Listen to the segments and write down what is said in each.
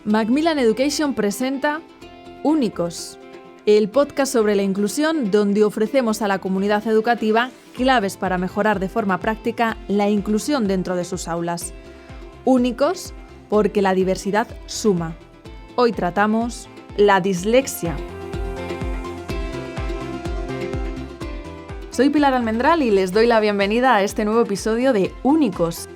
Macmillan Education presenta Únicos, el podcast sobre la inclusión donde ofrecemos a la comunidad educativa claves para mejorar de forma práctica la inclusión dentro de sus aulas. Únicos porque la diversidad suma. Hoy tratamos la dislexia. Soy Pilar Almendral y les doy la bienvenida a este nuevo episodio de Únicos.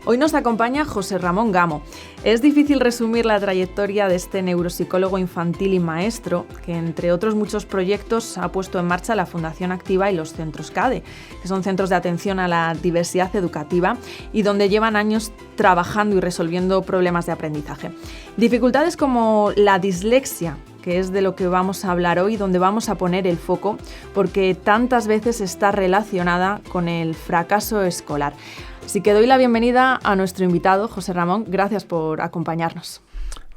Hoy nos acompaña José Ramón Gamo. Es difícil resumir la trayectoria de este neuropsicólogo infantil y maestro que, entre otros muchos proyectos, ha puesto en marcha la Fundación Activa y los centros CADE, que son centros de atención a la diversidad educativa y donde llevan años trabajando y resolviendo problemas de aprendizaje. Dificultades como la dislexia, que es de lo que vamos a hablar hoy, donde vamos a poner el foco, porque tantas veces está relacionada con el fracaso escolar. Así que doy la bienvenida a nuestro invitado, José Ramón. Gracias por acompañarnos.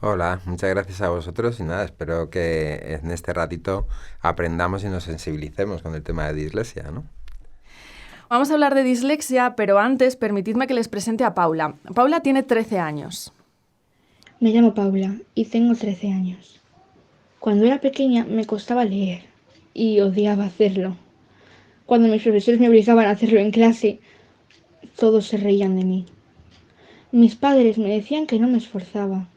Hola, muchas gracias a vosotros y nada, espero que en este ratito aprendamos y nos sensibilicemos con el tema de dislexia, ¿no? Vamos a hablar de dislexia, pero antes permitidme que les presente a Paula. Paula tiene 13 años. Me llamo Paula y tengo 13 años. Cuando era pequeña me costaba leer y odiaba hacerlo. Cuando mis profesores me obligaban a hacerlo en clase, todos se reían de mí. Mis padres me decían que no me esforzaba.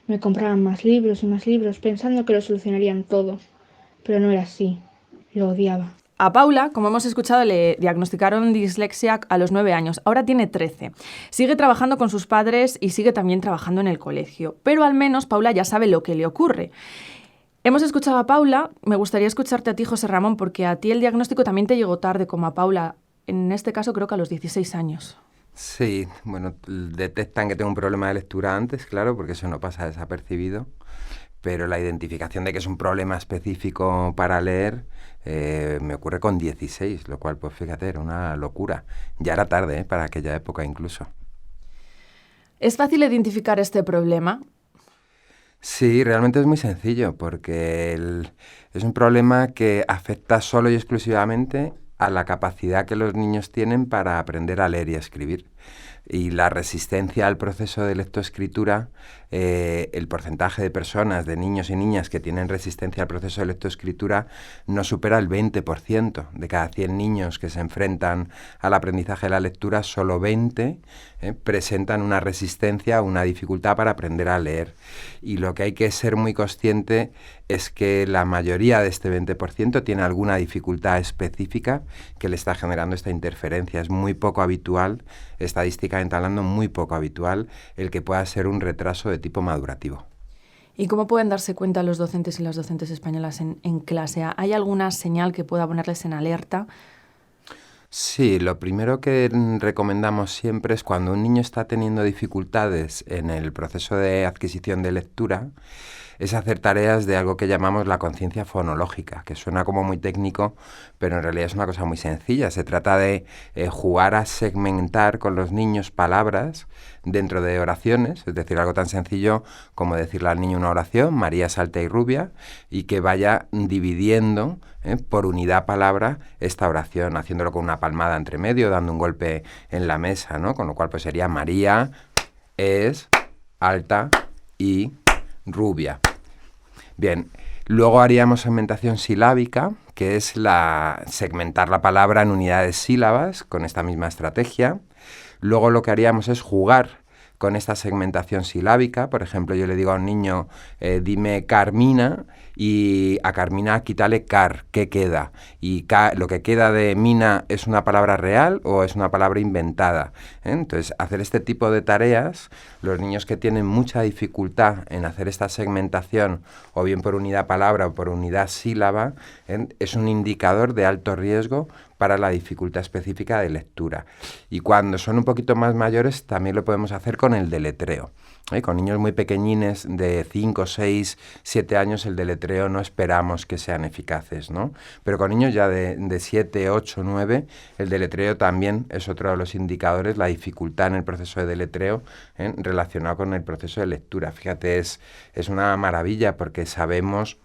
Me compraban más libros y más libros pensando que lo solucionarían todo. Pero no era así. Lo odiaba. A Paula, como hemos escuchado, le diagnosticaron dislexia a los 9 años. Ahora tiene 13. Sigue trabajando con sus padres y sigue también trabajando en el colegio. Pero al menos Paula ya sabe lo que le ocurre. Hemos escuchado a Paula. Me gustaría escucharte a ti, José Ramón, porque a ti el diagnóstico también te llegó tarde, como a Paula. En este caso creo que a los 16 años. Sí, bueno, detectan que tengo un problema de lectura antes, claro, porque eso no pasa desapercibido, pero la identificación de que es un problema específico para leer me ocurre con 16, lo cual, pues fíjate, era una locura. Ya era tarde, para aquella época incluso. ¿Es fácil identificar este problema? Sí, realmente es muy sencillo, porque es un problema que afecta solo y exclusivamente a la capacidad que los niños tienen para aprender a leer y a escribir. Y la resistencia al proceso de lectoescritura, el porcentaje de personas, de niños y niñas que tienen resistencia al proceso de lectoescritura no supera el 20%. De cada 100 niños que se enfrentan al aprendizaje de la lectura, solo 20 presentan una resistencia o una dificultad para aprender a leer. Y lo que hay que ser muy consciente es que la mayoría de este 20% tiene alguna dificultad específica que le está generando esta interferencia. Es muy poco habitual, estadísticamente hablando, muy poco habitual el que pueda ser un retraso de tipo madurativo. ¿Y cómo pueden darse cuenta los docentes y las docentes españolas en clase? ¿Hay alguna señal que pueda ponerles en alerta? Sí, lo primero que recomendamos siempre es cuando un niño está teniendo dificultades en el proceso de adquisición de lectura, es hacer tareas de algo que llamamos la conciencia fonológica, que suena como muy técnico, pero en realidad es una cosa muy sencilla. Se trata de jugar a segmentar con los niños palabras dentro de oraciones, es decir, algo tan sencillo como decirle al niño una oración, María es alta y rubia, y que vaya dividiendo por unidad palabra esta oración, haciéndolo con una palmada entre medio, dando un golpe en la mesa, ¿no? Con lo cual pues sería María es alta y rubia. Bien, luego haríamos segmentación silábica, que es segmentar la palabra en unidades sílabas con esta misma estrategia. Luego lo que haríamos es jugar con esta segmentación silábica. Por ejemplo, yo le digo a un niño, dime Carmina, y a Carmina quítale car, ¿qué queda? Y lo que queda de mina, ¿es una palabra real o es una palabra inventada? Entonces, hacer este tipo de tareas, los niños que tienen mucha dificultad en hacer esta segmentación, o bien por unidad palabra o por unidad sílaba, es un indicador de alto riesgo para la dificultad específica de lectura. Y cuando son un poquito más mayores, también lo podemos hacer con el deletreo. Con niños muy pequeñines de 5, 6, 7 años, el deletreo no esperamos que sean eficaces, ¿no? Pero con niños ya de 7, 8, 9, el deletreo también es otro de los indicadores, la dificultad en el proceso de deletreo relacionado con el proceso de lectura. Fíjate, es una maravilla porque sabemos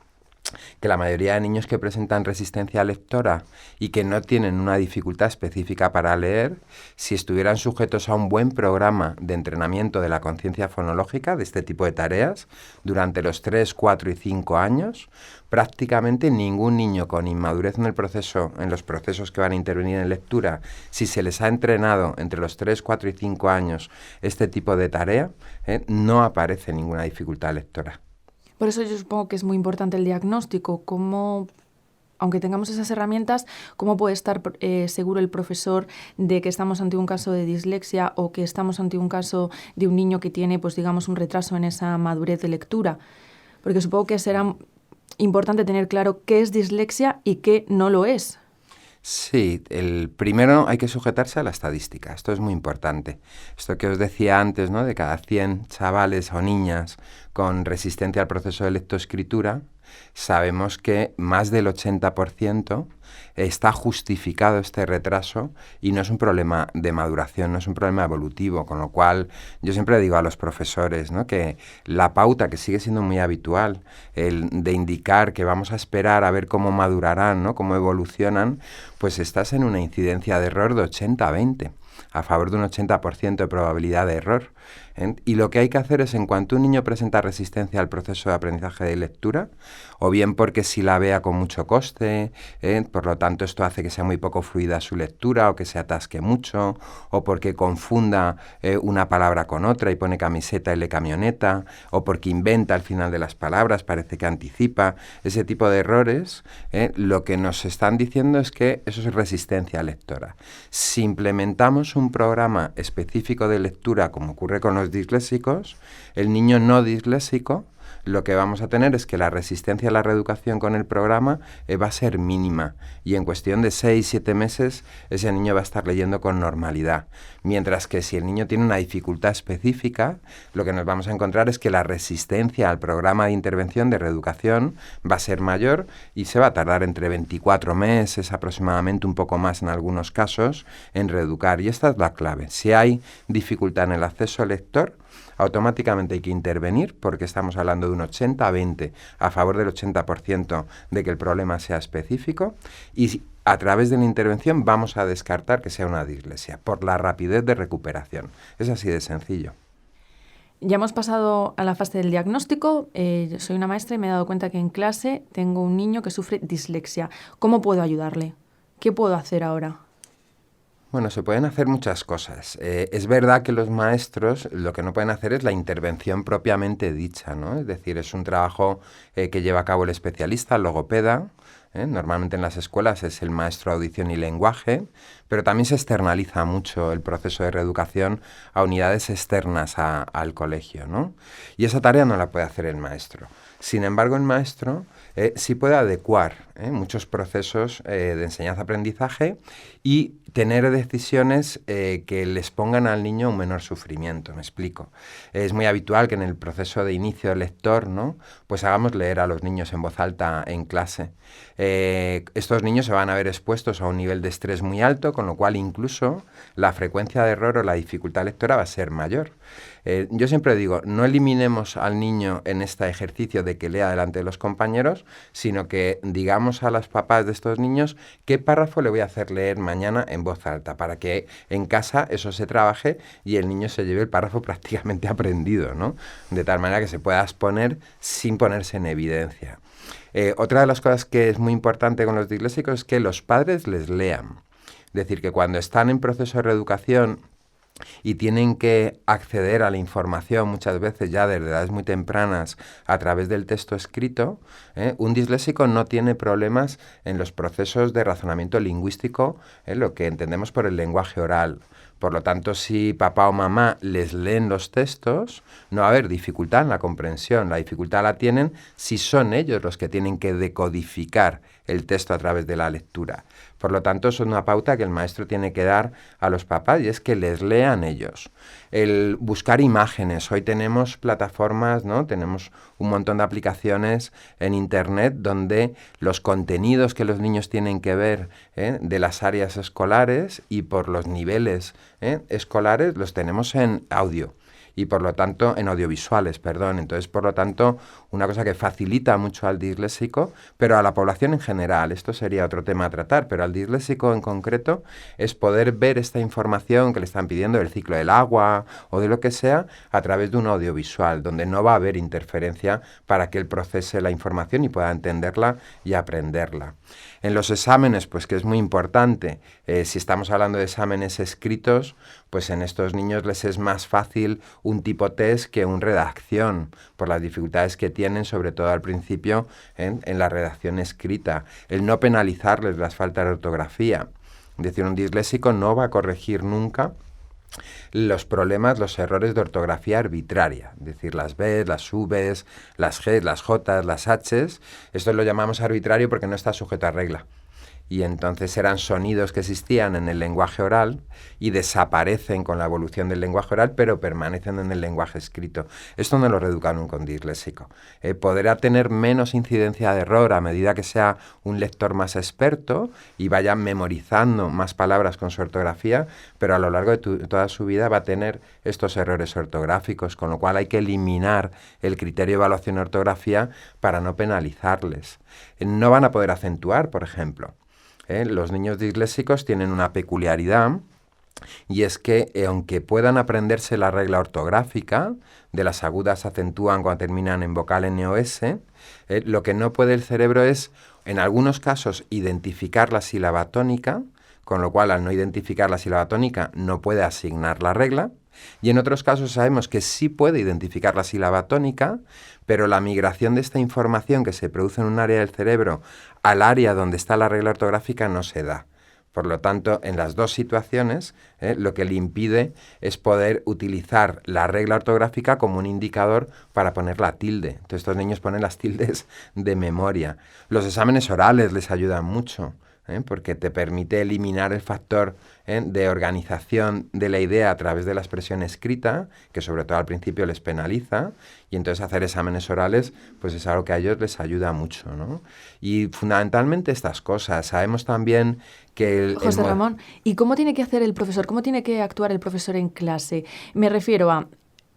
que la mayoría de niños que presentan resistencia lectora y que no tienen una dificultad específica para leer, si estuvieran sujetos a un buen programa de entrenamiento de la conciencia fonológica de este tipo de tareas durante los 3, 4 y 5 años, prácticamente ningún niño con inmadurez en el proceso, en los procesos que van a intervenir en lectura, si se les ha entrenado entre los 3, 4 y 5 años este tipo de tarea, no aparece ninguna dificultad lectora. Por eso yo supongo que es muy importante el diagnóstico, cómo, aunque tengamos esas herramientas, cómo puede estar seguro el profesor de que estamos ante un caso de dislexia o que estamos ante un caso de un niño que tiene, pues digamos, un retraso en esa madurez de lectura. Porque supongo que será importante tener claro qué es dislexia y qué no lo es. Sí, el primero hay que sujetarse a la estadística, esto es muy importante. Esto que os decía antes, ¿no? De cada 100 chavales o niñas con resistencia al proceso de lectoescritura, sabemos que más del 80% está justificado este retraso y no es un problema de maduración, no es un problema evolutivo, con lo cual yo siempre digo a los profesores, ¿no? Que la pauta, que sigue siendo muy habitual, el de indicar que vamos a esperar a ver cómo madurarán, ¿no? Cómo evolucionan, pues estás en una incidencia de error de 80-20, a favor de un 80% de probabilidad de error. Y lo que hay que hacer es, en cuanto un niño presenta resistencia al proceso de aprendizaje de lectura, o bien porque silabea con mucho coste, por lo tanto esto hace que sea muy poco fluida su lectura o que se atasque mucho, o porque confunda una palabra con otra y pone camiseta y lee camioneta, o porque inventa al final de las palabras, parece que anticipa, ese tipo de errores, lo que nos están diciendo es que eso es resistencia lectora. Si implementamos un programa específico de lectura, como ocurre con los disléxicos, el niño no disléxico, lo que vamos a tener es que la resistencia a la reeducación con el programa va a ser mínima y en cuestión de 6-7 meses ese niño va a estar leyendo con normalidad. Mientras que si el niño tiene una dificultad específica, lo que nos vamos a encontrar es que la resistencia al programa de intervención de reeducación va a ser mayor y se va a tardar entre 24 meses aproximadamente, un poco más en algunos casos, en reeducar. Y esta es la clave. Si hay dificultad en el acceso lector, automáticamente hay que intervenir porque estamos hablando de un 80-20 a favor del 80% de que el problema sea específico y a través de la intervención vamos a descartar que sea una dislexia por la rapidez de recuperación. Es así de sencillo. Ya hemos pasado a la fase del diagnóstico. Yo soy una maestra y me he dado cuenta que en clase tengo un niño que sufre dislexia. ¿Cómo puedo ayudarle? ¿Qué puedo hacer ahora? Bueno, se pueden hacer muchas cosas. Es verdad que los maestros lo que no pueden hacer es la intervención propiamente dicha, ¿no? Es decir, es un trabajo que lleva a cabo el especialista, el logopeda. Normalmente en las escuelas es el maestro de audición y lenguaje, pero también se externaliza mucho el proceso de reeducación a unidades externas al colegio, ¿no? Y esa tarea no la puede hacer el maestro. Sin embargo, el maestro sí puede adecuar muchos procesos de enseñanza-aprendizaje y tener decisiones que les pongan al niño un menor sufrimiento. Me explico. Es muy habitual que en el proceso de inicio del lector, ¿no? Pues hagamos leer a los niños en voz alta en clase. Estos niños se van a ver expuestos a un nivel de estrés muy alto, con lo cual incluso la frecuencia de error o la dificultad lectora va a ser mayor. Yo siempre digo, no eliminemos al niño en este ejercicio de que lea delante de los compañeros, sino que digamos a los papás de estos niños qué párrafo le voy a hacer leer mañana en voz alta, para que en casa eso se trabaje y el niño se lleve el párrafo prácticamente aprendido, ¿no? De tal manera que se pueda exponer sin ponerse en evidencia. Otra de las cosas que es muy importante con los disléxicos es que los padres les lean. Es decir, que cuando están en proceso de reeducación y tienen que acceder a la información muchas veces ya desde edades muy tempranas a través del texto escrito, un disléxico no tiene problemas en los procesos de razonamiento lingüístico, lo que entendemos por el lenguaje oral. Por lo tanto, si papá o mamá les leen los textos, no va a haber dificultad en la comprensión. La dificultad la tienen si son ellos los que tienen que decodificar el texto a través de la lectura. Por lo tanto, es una pauta que el maestro tiene que dar a los papás y es que les lean ellos. El buscar imágenes. Hoy tenemos plataformas, ¿no? Tenemos un montón de aplicaciones en Internet donde los contenidos que los niños tienen que ver de las áreas escolares y por los niveles escolares los tenemos en audio. y por lo tanto, en audiovisuales, perdón. Entonces, por lo tanto, una cosa que facilita mucho al disléxico, pero a la población en general, esto sería otro tema a tratar, pero al disléxico en concreto es poder ver esta información que le están pidiendo del ciclo del agua o de lo que sea a través de un audiovisual, donde no va a haber interferencia para que él procese la información y pueda entenderla y aprenderla. En los exámenes, pues que es muy importante, si estamos hablando de exámenes escritos, pues en estos niños les es más fácil un tipo test que un redacción, por las dificultades que tienen, sobre todo al principio, en la redacción escrita. El no penalizarles las faltas de ortografía. Es decir, un disléxico no va a corregir nunca los problemas, los errores de ortografía arbitraria, es decir, las Bs, las Vs, las Gs, las Js, las Hs, esto lo llamamos arbitrario porque no está sujeto a regla. Y entonces eran sonidos que existían en el lenguaje oral y desaparecen con la evolución del lenguaje oral, pero permanecen en el lenguaje escrito. Esto no lo reeduca nunca un disléxico. Podrá tener menos incidencia de error a medida que sea un lector más experto y vaya memorizando más palabras con su ortografía, pero a lo largo de toda su vida va a tener estos errores ortográficos, con lo cual hay que eliminar el criterio de evaluación de ortografía para no penalizarles. No van a poder acentuar, por ejemplo. Los niños disléxicos tienen una peculiaridad y es que aunque puedan aprenderse la regla ortográfica, de las agudas se acentúan cuando terminan en vocal N o S, lo que no puede el cerebro es, en algunos casos, identificar la sílaba tónica, con lo cual al no identificar la sílaba tónica no puede asignar la regla, y en otros casos sabemos que sí puede identificar la sílaba tónica, pero la migración de esta información que se produce en un área del cerebro al área donde está la regla ortográfica no se da. Por lo tanto, en las dos situaciones, lo que le impide es poder utilizar la regla ortográfica como un indicador para poner la tilde. Entonces, estos niños ponen las tildes de memoria. Los exámenes orales les ayudan mucho, porque te permite eliminar el factor de organización de la idea a través de la expresión escrita, que sobre todo al principio les penaliza, y entonces hacer exámenes orales pues es algo que a ellos les ayuda mucho, ¿no? Y fundamentalmente estas cosas. Sabemos también que José Ramón, ¿y cómo tiene que hacer el profesor? ¿Cómo tiene que actuar el profesor en clase? Me refiero a...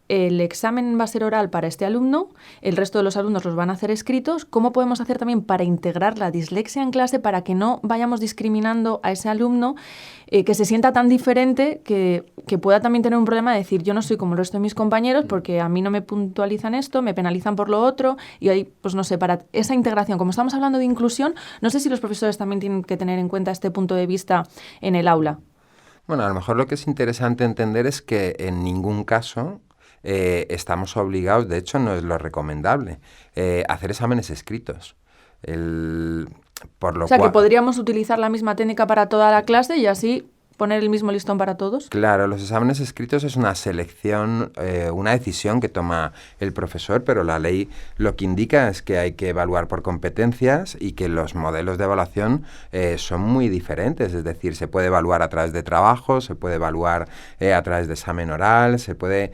El examen va a ser oral para este alumno, el resto de los alumnos los van a hacer escritos. ¿Cómo podemos hacer también para integrar la dislexia en clase para que no vayamos discriminando a ese alumno que se sienta tan diferente que pueda también tener un problema de decir yo no soy como el resto de mis compañeros porque a mí no me puntualizan esto, me penalizan por lo otro y ahí, pues no sé, para esa integración, como estamos hablando de inclusión, no sé si los profesores también tienen que tener en cuenta este punto de vista en el aula. Bueno, a lo mejor lo que es interesante entender es que en ningún caso estamos obligados, de hecho no es lo recomendable, hacer exámenes escritos. O sea, que podríamos utilizar la misma técnica para toda la clase y así poner el mismo listón para todos. Claro, los exámenes escritos es una selección, una decisión que toma el profesor, pero la ley lo que indica es que hay que evaluar por competencias y que los modelos de evaluación son muy diferentes. Es decir, se puede evaluar a través de trabajo, se puede evaluar a través de examen oral, se puede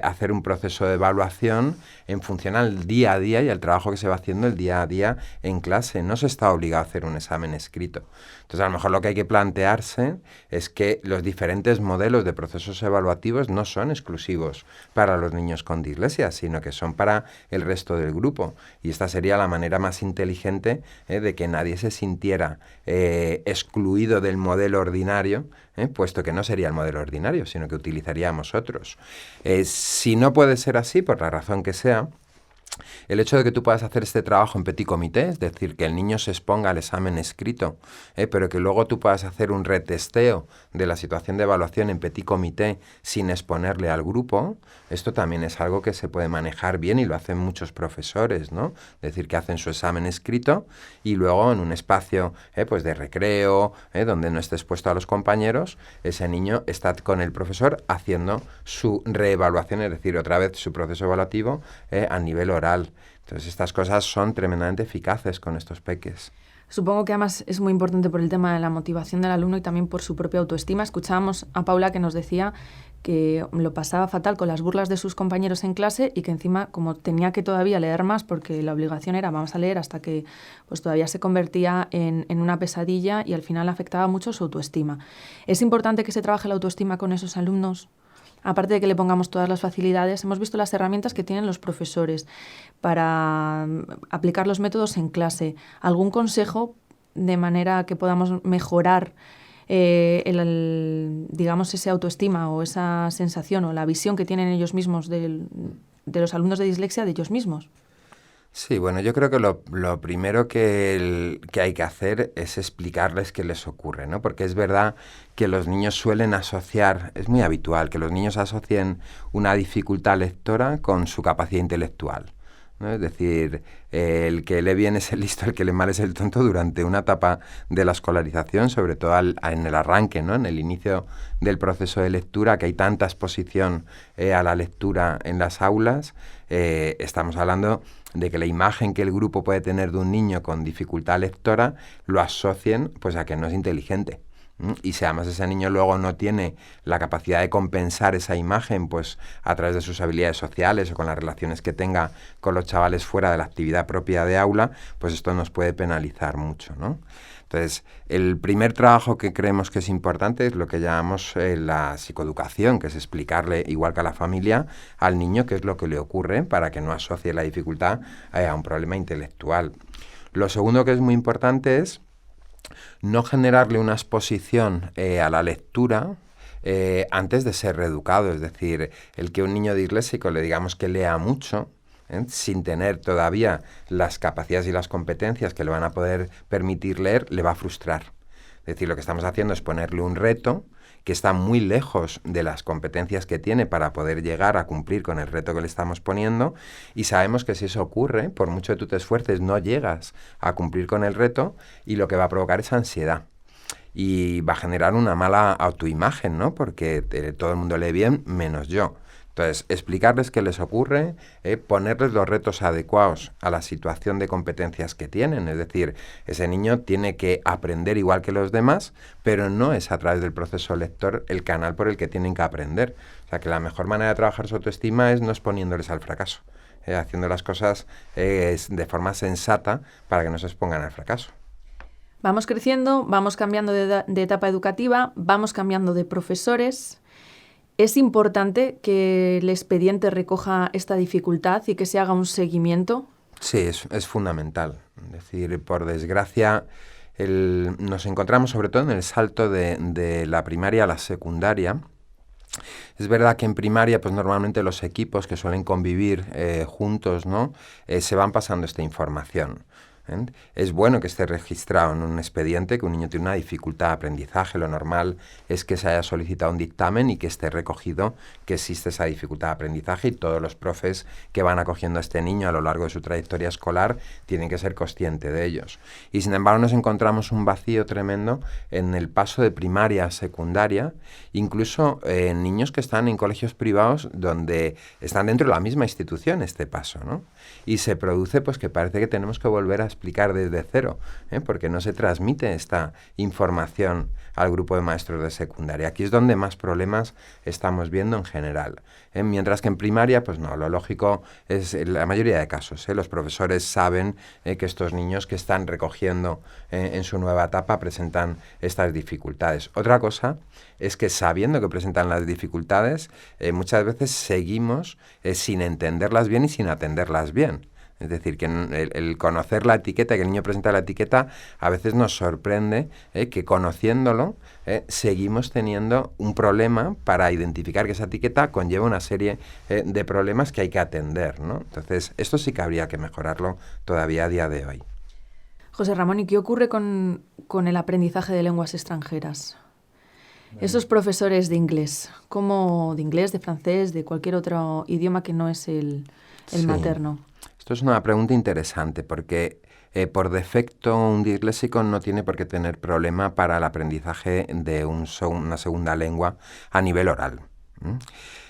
hacer un proceso de evaluación en función al día a día y al trabajo que se va haciendo el día a día en clase. No se está obligado a hacer un examen escrito. Entonces, a lo mejor lo que hay que plantearse es que los diferentes modelos de procesos evaluativos no son exclusivos para los niños con dislexia, sino que son para el resto del grupo. Y esta sería la manera más inteligente de que nadie se sintiera excluido del modelo ordinario, puesto que no sería el modelo ordinario, sino que utilizaríamos otros. Si no puede ser así, por la razón que sea, el hecho de que tú puedas hacer este trabajo en petit comité, es decir, que el niño se exponga al examen escrito, pero que luego tú puedas hacer un retesteo de la situación de evaluación en petit comité sin exponerle al grupo, esto también es algo que se puede manejar bien y lo hacen muchos profesores, ¿no? Es decir, que hacen su examen escrito y luego en un espacio pues de recreo, donde no esté expuesto a los compañeros, ese niño está con el profesor haciendo su reevaluación, es decir, otra vez su proceso evaluativo a nivel oral. Entonces estas cosas son tremendamente eficaces con estos peques. Supongo que además es muy importante por el tema de la motivación del alumno y también por su propia autoestima. Escuchábamos a Paula que nos decía que lo pasaba fatal con las burlas de sus compañeros en clase y que encima, como tenía que todavía leer más, porque la obligación era vamos a leer hasta que pues todavía se convertía en una pesadilla y al final afectaba mucho su autoestima. ¿Es importante que se trabaje la autoestima con esos alumnos? aparte de que le pongamos todas las facilidades, hemos visto las herramientas que tienen los profesores para aplicar los métodos en clase. ¿Algún consejo de manera que podamos mejorar digamos, ese autoestima o esa sensación o la visión que tienen ellos mismos de los alumnos de dislexia de ellos mismos? Sí, bueno, yo creo que lo primero que hay que hacer es explicarles qué les ocurre, ¿no? Porque es verdad que los niños suelen asociar, es muy habitual que los niños asocien una dificultad lectora con su capacidad intelectual, ¿no? Es decir, el que lee bien es el listo, el que lee mal es el tonto durante una etapa de la escolarización, sobre todo en el arranque, ¿no? En el inicio del proceso de lectura, que hay tanta exposición a la lectura en las aulas, estamos hablando de que la imagen que el grupo puede tener de un niño con dificultad lectora lo asocien pues a que no es inteligente. Y si además ese niño luego no tiene la capacidad de compensar esa imagen pues a través de sus habilidades sociales o con las relaciones que tenga con los chavales fuera de la actividad propia de aula, pues esto nos puede penalizar mucho, ¿no? Entonces, el primer trabajo que creemos que es importante es lo que llamamos la psicoeducación, que es explicarle, igual que a la familia, al niño qué es lo que le ocurre para que no asocie la dificultad a un problema intelectual. Lo segundo que es muy importante es no generarle una exposición a la lectura antes de ser reeducado, es decir, el que un niño disléxico le digamos que lea mucho, sin tener todavía las capacidades y las competencias que le van a poder permitir leer, le va a frustrar. Es decir, lo que estamos haciendo es ponerle un reto que está muy lejos de las competencias que tiene para poder llegar a cumplir con el reto que le estamos poniendo, y sabemos que si eso ocurre, por mucho que tú te esfuerces, no llegas a cumplir con el reto, y lo que va a provocar es ansiedad. Y va a generar una mala autoimagen, ¿no? Porque todo el mundo lee bien, menos yo. Entonces, explicarles qué les ocurre, ponerles los retos adecuados a la situación de competencias que tienen. Es decir, ese niño tiene que aprender igual que los demás, pero no es a través del proceso lector el canal por el que tienen que aprender. O sea, que la mejor manera de trabajar su autoestima es no exponiéndoles al fracaso, haciendo las cosas de forma sensata para que no se expongan al fracaso. Vamos creciendo, vamos cambiando de etapa educativa, vamos cambiando de profesores. ¿Es importante que el expediente recoja esta dificultad y que se haga un seguimiento? Sí, es fundamental. Es decir, por desgracia, nos encontramos sobre todo en el salto de la primaria a la secundaria. Es verdad que en primaria, pues normalmente los equipos que suelen convivir juntos, ¿no? Se van pasando esta información. Es bueno que esté registrado en un expediente que un niño tiene una dificultad de aprendizaje. Lo normal es que se haya solicitado un dictamen y que esté recogido que existe esa dificultad de aprendizaje, y todos los profes que van acogiendo a este niño a lo largo de su trayectoria escolar tienen que ser conscientes de ellos. Y sin embargo nos encontramos un vacío tremendo en el paso de primaria a secundaria, incluso en niños que están en colegios privados donde están dentro de la misma institución este paso, ¿no? Y se produce pues que parece que tenemos que volver a explicar desde cero, porque no se transmite esta información al grupo de maestros de secundaria. Aquí es donde más problemas estamos viendo en general. Mientras que en primaria, pues no, lo lógico es, en la mayoría de casos, los profesores saben que estos niños que están recogiendo en su nueva etapa presentan estas dificultades. Otra cosa es que sabiendo que presentan las dificultades, muchas veces seguimos sin entenderlas bien y sin atenderlas bien. Es decir, que el conocer la etiqueta, que el niño presenta la etiqueta, a veces nos sorprende que conociéndolo seguimos teniendo un problema para identificar que esa etiqueta conlleva una serie de problemas que hay que atender, ¿no? Entonces, esto sí que habría que mejorarlo todavía a día de hoy. José Ramón, ¿y qué ocurre con el aprendizaje de lenguas extranjeras? Esos profesores de inglés, de inglés, de francés, de cualquier otro idioma que no es el materno. Esto es una pregunta interesante porque por defecto un disléxico no tiene por qué tener problema para el aprendizaje de una segunda lengua a nivel oral.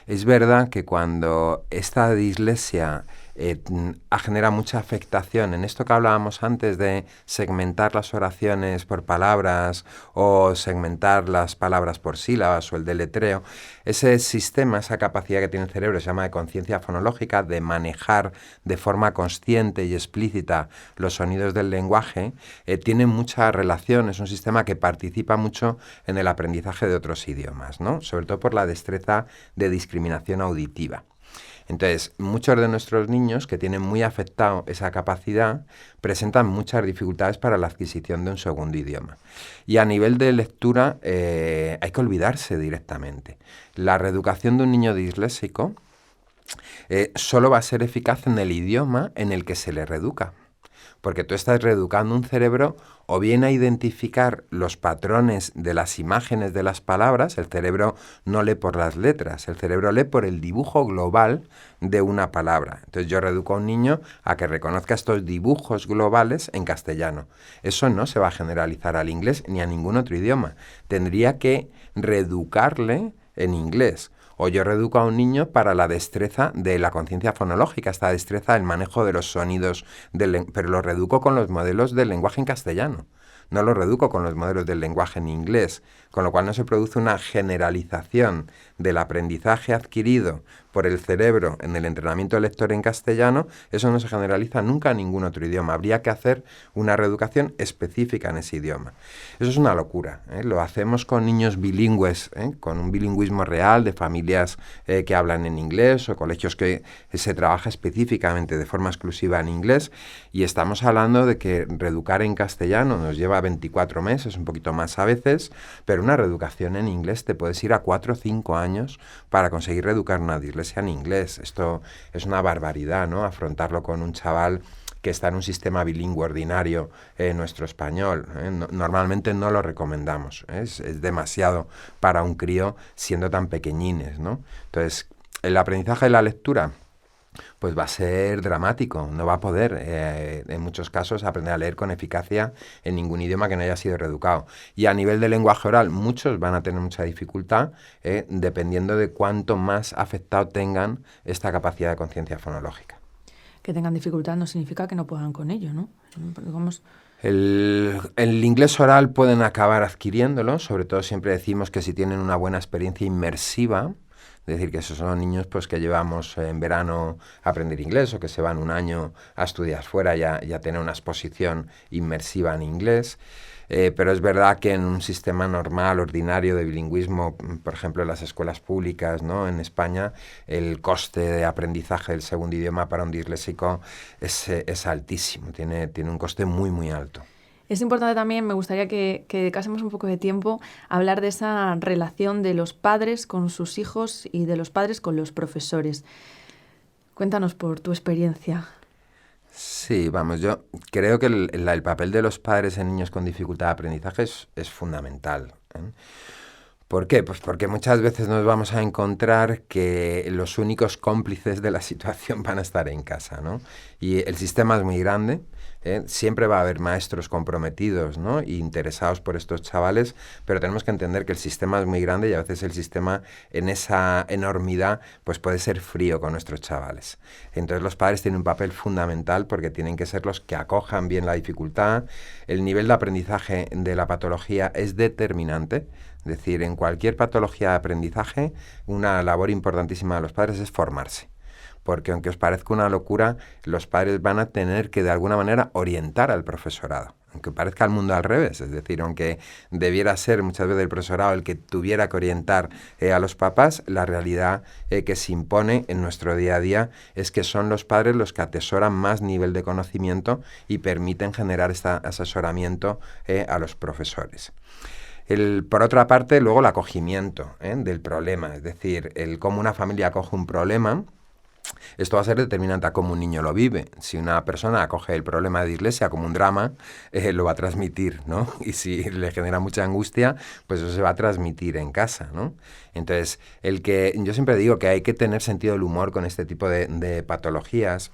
Es verdad que cuando esta dislexia genera mucha afectación en esto que hablábamos antes de segmentar las oraciones por palabras o segmentar las palabras por sílabas o el deletreo. Ese sistema, esa capacidad que tiene el cerebro se llama de conciencia fonológica, de manejar de forma consciente y explícita los sonidos del lenguaje, tiene mucha relación, es un sistema que participa mucho en el aprendizaje de otros idiomas, ¿no? Sobre todo por la destreza de discriminación auditiva. Entonces, muchos de nuestros niños que tienen muy afectado esa capacidad presentan muchas dificultades para la adquisición de un segundo idioma. Y a nivel de lectura hay que olvidarse directamente. La reeducación de un niño disléxico solo va a ser eficaz en el idioma en el que se le reeduca. Porque tú estás reeducando un cerebro o bien a identificar los patrones de las imágenes de las palabras. El cerebro no lee por las letras, el cerebro lee por el dibujo global de una palabra. Entonces yo reeduco a un niño a que reconozca estos dibujos globales en castellano. Eso no se va a generalizar al inglés ni a ningún otro idioma. Tendría que reeducarle en inglés. O yo reeduco a un niño para la destreza de la conciencia fonológica, esta destreza del manejo de los sonidos, pero lo reeduco con los modelos del lenguaje en castellano. No lo reeduco con los modelos del lenguaje en inglés, con lo cual no se produce una generalización del aprendizaje adquirido por el cerebro en el entrenamiento del lector en castellano. Eso no se generaliza nunca en ningún otro idioma. Habría que hacer una reeducación específica en ese idioma. Eso es una locura, ¿eh? Lo hacemos con niños bilingües, con un bilingüismo real de familias que hablan en inglés o colegios que se trabaja específicamente de forma exclusiva en inglés, y estamos hablando de que reeducar en castellano nos lleva 24 meses, un poquito más a veces, pero una reeducación en inglés te puedes ir a 4 o 5 años para conseguir reeducar una dislexia en inglés. Esto es una barbaridad, ¿no? Afrontarlo con un chaval que está en un sistema bilingüe ordinario nuestro español. Normalmente no lo recomendamos. Es demasiado para un crío siendo tan pequeñines, ¿no? Entonces, el aprendizaje de la lectura pues va a ser dramático, no va a poder en muchos casos aprender a leer con eficacia en ningún idioma que no haya sido reeducado. Y a nivel de lenguaje oral, muchos van a tener mucha dificultad dependiendo de cuánto más afectado tengan esta capacidad de conciencia fonológica. Que tengan dificultad no significa que no puedan con ello, ¿no? Digamos... El inglés oral pueden acabar adquiriéndolo, sobre todo siempre decimos que si tienen una buena experiencia inmersiva. Es decir, que esos son niños pues, que llevamos en verano a aprender inglés o que se van un año a estudiar fuera y a tener una exposición inmersiva en inglés. Pero es verdad que en un sistema normal, ordinario de bilingüismo, por ejemplo en las escuelas públicas, ¿no? En España, el coste de aprendizaje del segundo idioma para un disléxico es altísimo, tiene un coste muy, muy alto. Es importante también, me gustaría que dedicásemos un poco de tiempo a hablar de esa relación de los padres con sus hijos y de los padres con los profesores. Cuéntanos por tu experiencia. Sí, vamos, yo creo que el papel de los padres en niños con dificultad de aprendizaje es fundamental, ¿eh? ¿Por qué? Pues porque muchas veces nos vamos a encontrar que los únicos cómplices de la situación van a estar en casa, ¿no? Y el sistema es muy grande, siempre va a haber maestros comprometidos, ¿no? E interesados por estos chavales, pero tenemos que entender que el sistema es muy grande y a veces el sistema en esa enormidad pues puede ser frío con nuestros chavales. Entonces los padres tienen un papel fundamental porque tienen que ser los que acojan bien la dificultad. El nivel de aprendizaje de la patología es determinante. Es decir, en cualquier patología de aprendizaje, una labor importantísima de los padres es formarse. Porque aunque os parezca una locura, los padres van a tener que de alguna manera orientar al profesorado. Aunque parezca el mundo al revés, es decir, aunque debiera ser muchas veces el profesorado el que tuviera que orientar a los papás, la realidad que se impone en nuestro día a día es que son los padres los que atesoran más nivel de conocimiento y permiten generar este asesoramiento a los profesores. Por otra parte, luego el acogimiento del problema, es decir, cómo una familia acoge un problema. Esto va a ser determinante a cómo un niño lo vive. Si una persona acoge el problema de dislexia como un drama, lo va a transmitir, ¿no? Y si le genera mucha angustia, pues eso se va a transmitir en casa, ¿no? Entonces, yo siempre digo que hay que tener sentido del humor con este tipo de patologías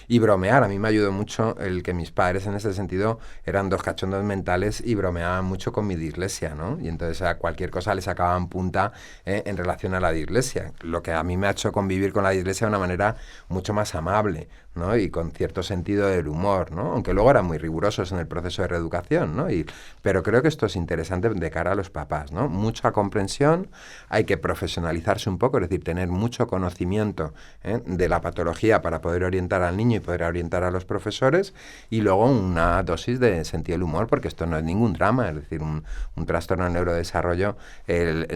y bromear. A mí me ayudó mucho el que mis padres en ese sentido eran dos cachondos mentales y bromeaban mucho con mi dislexia, ¿no? Y entonces a cualquier cosa les sacaban punta en relación a la dislexia, lo que a mí me ha hecho convivir con la dislexia de una manera mucho más amable, ¿no? Y con cierto sentido del humor, ¿no? Aunque luego eran muy rigurosos en el proceso de reeducación, ¿no? Pero creo que esto es interesante de cara a los papás, ¿no? Mucha comprensión, hay que profesionalizarse un poco, es decir, tener mucho conocimiento de la patología para poder orientar al niño y poder orientar a los profesores, y luego una dosis de sentido del humor, porque esto no es ningún drama, es decir, un trastorno de neurodesarrollo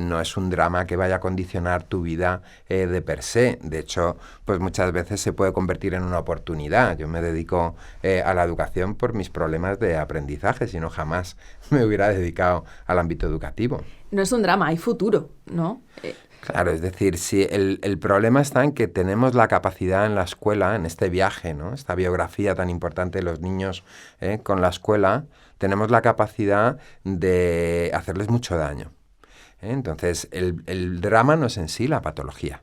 no es un drama que vaya a condicionar tu vida de per se. De hecho, pues muchas veces se puede convertir en una oportunidad. Yo me dedico a la educación por mis problemas de aprendizaje, si no jamás me hubiera dedicado al ámbito educativo. No es un drama, hay futuro, ¿no? Claro, es decir, si el problema está en que tenemos la capacidad en la escuela, en este viaje, ¿no? Esta biografía tan importante de los niños con la escuela, tenemos la capacidad de hacerles mucho daño. Entonces, el drama no es en sí la patología.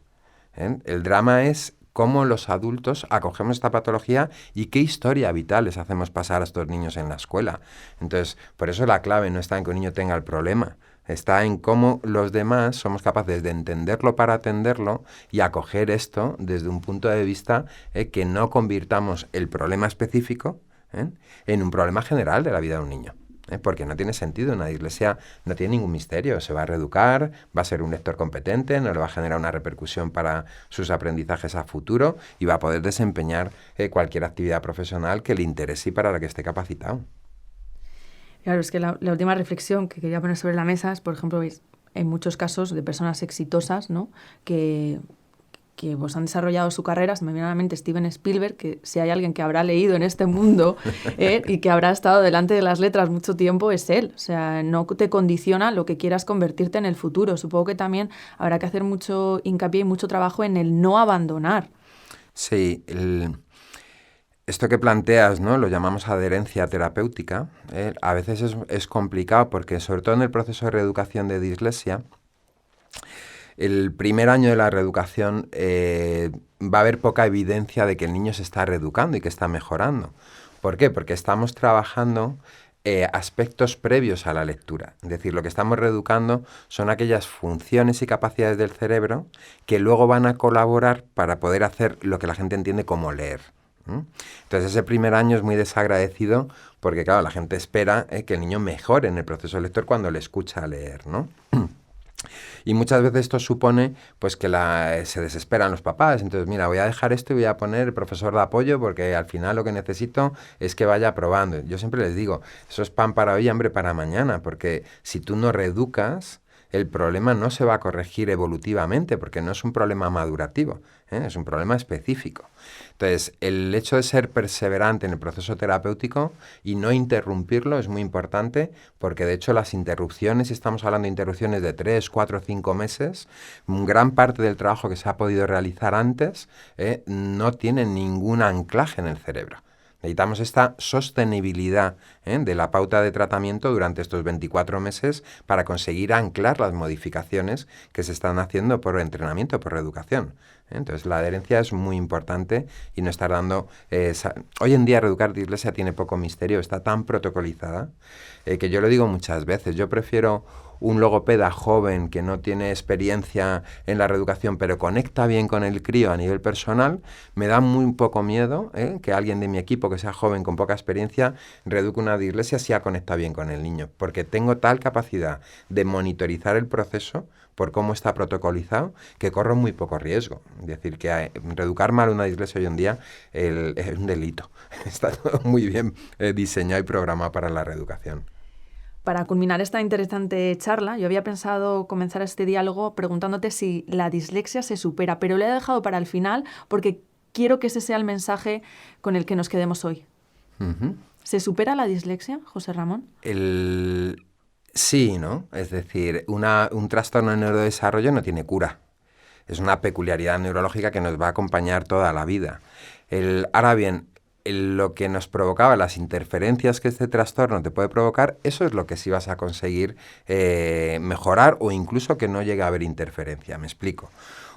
El drama es cómo los adultos acogemos esta patología y qué historia vital les hacemos pasar a estos niños en la escuela. Entonces, por eso la clave no está en que un niño tenga el problema, está en cómo los demás somos capaces de entenderlo para atenderlo y acoger esto desde un punto de vista que no convirtamos el problema específico en un problema general de la vida de un niño. Porque no tiene sentido, una dislexia no tiene ningún misterio, se va a reeducar, va a ser un lector competente, no le va a generar una repercusión para sus aprendizajes a futuro y va a poder desempeñar cualquier actividad profesional que le interese y para la que esté capacitado. Claro, es que la última reflexión que quería poner sobre la mesa es, por ejemplo, en muchos casos de personas exitosas, ¿no? que pues han desarrollado su carrera. Se me viene a la mente Steven Spielberg, que si hay alguien que habrá leído en este mundo y que habrá estado delante de las letras mucho tiempo, es él. O sea, no te condiciona lo que quieras convertirte en el futuro. Supongo que también habrá que hacer mucho hincapié y mucho trabajo en el no abandonar. Sí, esto que planteas, ¿no? Lo llamamos adherencia terapéutica. A veces es complicado porque, sobre todo en el proceso de reeducación de dislexia, el primer año de la reeducación va a haber poca evidencia de que el niño se está reeducando y que está mejorando. ¿Por qué? Porque estamos trabajando aspectos previos a la lectura. Es decir, lo que estamos reeducando son aquellas funciones y capacidades del cerebro que luego van a colaborar para poder hacer lo que la gente entiende como leer. Entonces ese primer año es muy desagradecido porque, claro, la gente espera que el niño mejore en el proceso lector cuando le escucha leer, ¿no? Y muchas veces esto supone pues que se desesperan los papás. Entonces, mira, voy a dejar esto y voy a poner el profesor de apoyo porque al final lo que necesito es que vaya aprobando. Yo siempre les digo, eso es pan para hoy y hambre para mañana, porque si tú no reeducas, el problema no se va a corregir evolutivamente porque no es un problema madurativo, es un problema específico. Entonces, el hecho de ser perseverante en el proceso terapéutico y no interrumpirlo es muy importante porque, de hecho, las interrupciones, si estamos hablando de interrupciones de 3, 4, 5 meses, gran parte del trabajo que se ha podido realizar antes no tiene ningún anclaje en el cerebro. Necesitamos esta sostenibilidad de la pauta de tratamiento durante estos 24 meses para conseguir anclar las modificaciones que se están haciendo por entrenamiento, por reeducación. Entonces, la adherencia es muy importante y no estar dando... Hoy en día, reeducar dislexia tiene poco misterio, está tan protocolizada que yo lo digo muchas veces. Yo prefiero un logopeda joven que no tiene experiencia en la reeducación, pero conecta bien con el crío a nivel personal. Me da muy poco miedo que alguien de mi equipo que sea joven con poca experiencia reeduque una dislexia si ha conectado bien con el niño, porque tengo tal capacidad de monitorizar el proceso por cómo está protocolizado, que corro muy poco riesgo. Es decir, que reeducar mal una dislexia hoy en día es un delito. Está todo muy bien diseñado y programado para la reeducación. Para culminar esta interesante charla, yo había pensado comenzar este diálogo preguntándote si la dislexia se supera, pero lo he dejado para el final porque quiero que ese sea el mensaje con el que nos quedemos hoy. Uh-huh. ¿Se supera la dislexia, José Ramón? Sí, ¿no? Es decir, un trastorno de neurodesarrollo no tiene cura. Es una peculiaridad neurológica que nos va a acompañar toda la vida. Ahora bien, lo que nos provocaba, las interferencias que este trastorno te puede provocar, eso es lo que sí vas a conseguir mejorar o incluso que no llegue a haber interferencia. Me explico.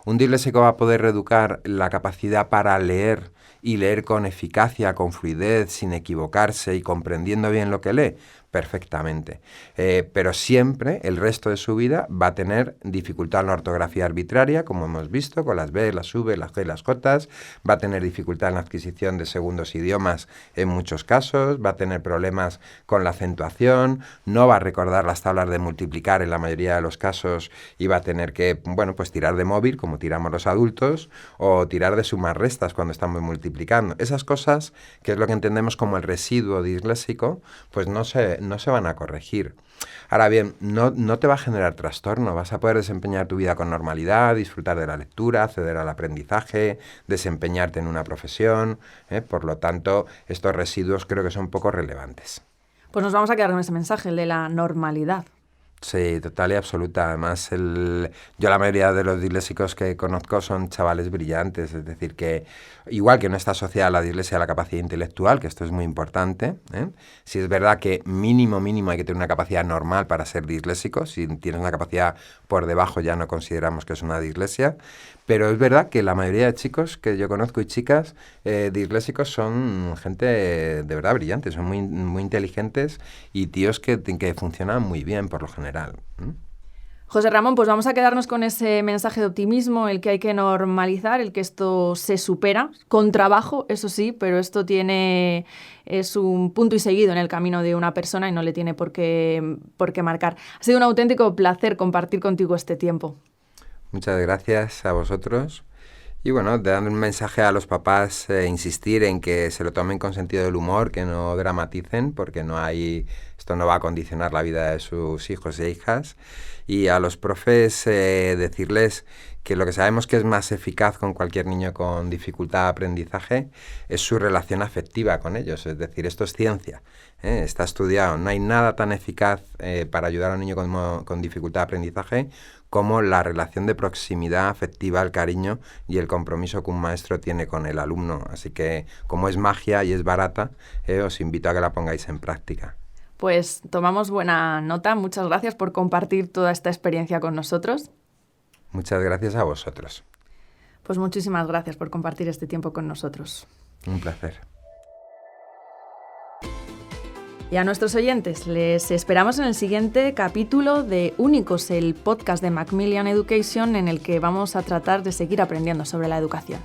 Un disléxico va a poder reeducar la capacidad para leer y leer con eficacia, con fluidez, sin equivocarse y comprendiendo bien lo que lee. Perfectamente. Pero siempre el resto de su vida va a tener dificultad en la ortografía arbitraria, como hemos visto, con las B, las V, las G, las J. Va a tener dificultad en la adquisición de segundos idiomas en muchos casos. Va a tener problemas con la acentuación. No va a recordar las tablas de multiplicar en la mayoría de los casos y va a tener que, pues tirar de móvil, como tiramos los adultos, o tirar de sumas restas cuando estamos multiplicando. Esas cosas, que es lo que entendemos como el residuo disléxico, pues no se van a corregir. Ahora bien, no te va a generar trastorno, vas a poder desempeñar tu vida con normalidad, disfrutar de la lectura, acceder al aprendizaje, desempeñarte en una profesión, por lo tanto, estos residuos creo que son poco relevantes. Pues nos vamos a quedar con ese mensaje, el de la normalidad. Sí, total y absoluta. Además, yo la mayoría de los disléxicos que conozco son chavales brillantes, es decir, que igual que no está asociada la dislexia a la capacidad intelectual, que esto es muy importante, si es verdad que mínimo hay que tener una capacidad normal para ser disléxico, si tienes una capacidad por debajo ya no consideramos que es una dislexia, pero es verdad que la mayoría de chicos que yo conozco y chicas disléxicos son gente de verdad brillante, son muy inteligentes y tíos que funcionan muy bien por lo general. José Ramón, pues vamos a quedarnos con ese mensaje de optimismo, el que hay que normalizar, el que esto se supera, con trabajo, eso sí, pero esto es un punto y seguido en el camino de una persona y no le tiene por qué marcar. Ha sido un auténtico placer compartir contigo este tiempo. Muchas gracias a vosotros. Y bueno, dar un mensaje a los papás, insistir en que se lo tomen con sentido del humor, que no dramaticen, porque esto no va a condicionar la vida de sus hijos e hijas. Y a los profes decirles que lo que sabemos que es más eficaz con cualquier niño con dificultad de aprendizaje es su relación afectiva con ellos. Es decir, esto es ciencia, está estudiado. No hay nada tan eficaz para ayudar a un niño con dificultad de aprendizaje como la relación de proximidad afectiva, el cariño y el compromiso que un maestro tiene con el alumno. Así que, como es magia y es barata, os invito a que la pongáis en práctica. Pues tomamos buena nota. Muchas gracias por compartir toda esta experiencia con nosotros. Muchas gracias a vosotros. Pues muchísimas gracias por compartir este tiempo con nosotros. Un placer. Y a nuestros oyentes, les esperamos en el siguiente capítulo de Únicos, el podcast de Macmillan Education, en el que vamos a tratar de seguir aprendiendo sobre la educación.